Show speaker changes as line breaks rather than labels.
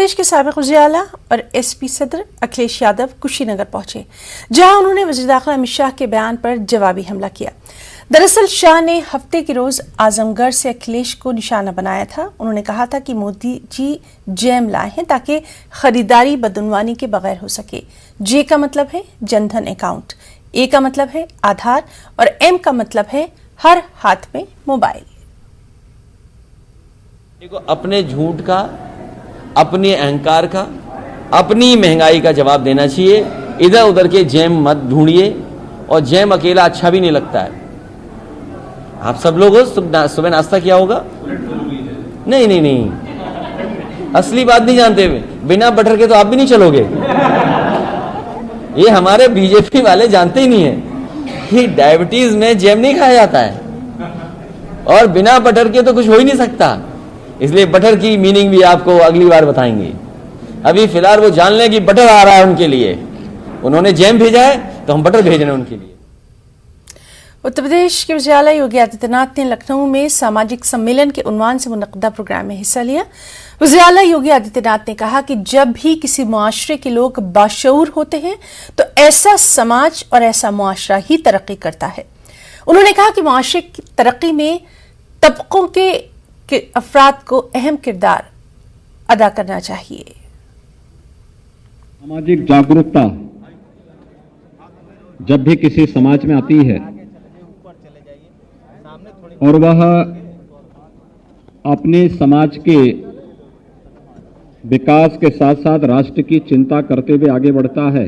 प्रदेश के साबिक वज़ीर आला और एसपी सदर अखिलेश यादव कुशीनगर पहुंचे, जहां उन्होंने वज़ीर दाखिला अमित शाह के बयान पर जवाबी हमला किया। दरअसल शाह ने हफ्ते के रोज आजमगढ़ से अखिलेश को निशाना बनाया था। उन्होंने कहा था कि मोदी जी जैम लाए हैं ताकि खरीदारी बदउनवानी के बगैर हो सके। जे का मतलब है जनधन अकाउंट, ए का मतलब है आधार और एम का मतलब है हर हाथ में मोबाइल।
अपने झूठ का, अपने अहंकार का, अपनी महंगाई का जवाब देना चाहिए। इधर उधर के जैम मत ढूंढिए, और जैम अकेला अच्छा भी नहीं लगता है। आप सब लोगों सुबह नाश्ता किया होगा? नहीं नहीं नहीं, असली बात नहीं जानते। बिना बटर के तो आप भी नहीं चलोगे। ये हमारे बीजेपी वाले जानते ही नहीं है कि डायबिटीज में जैम नहीं खाया जाता है, और बिना बटर के तो कुछ हो ही नहीं सकता। इसलिए बटर की मीनिंग भी आपको अगली बार बताएंगे। अभी फिलहाल वो जान लें कि बटर आ रहा है उनके लिए। उन्होंने जैम भेजा है तो हम बटर भेज रहे हैं उनके लिए।
उत्तर प्रदेश के वज़ीर आला योगी आदित्यनाथ ने लखनऊ में सामाजिक सम्मेलन के उन्वान से मुनक्किदा प्रोग्राम में हिस्सा लिया। वज़ीर आला योगी आदित्यनाथ ने कहा कि जब भी किसी मुआशरे के लोग बाशऊर होते हैं तो ऐसा समाज और ऐसा मुआशरा ही तरक्की करता है। उन्होंने कहा कि मुआशरे की तरक्की में तबकों के अफराद को अहम किरदार अदा करना चाहिए।
सामाजिक जागरूकता जब भी किसी समाज में आती है और वह अपने समाज के विकास के साथ साथ राष्ट्र की चिंता करते हुए आगे बढ़ता है,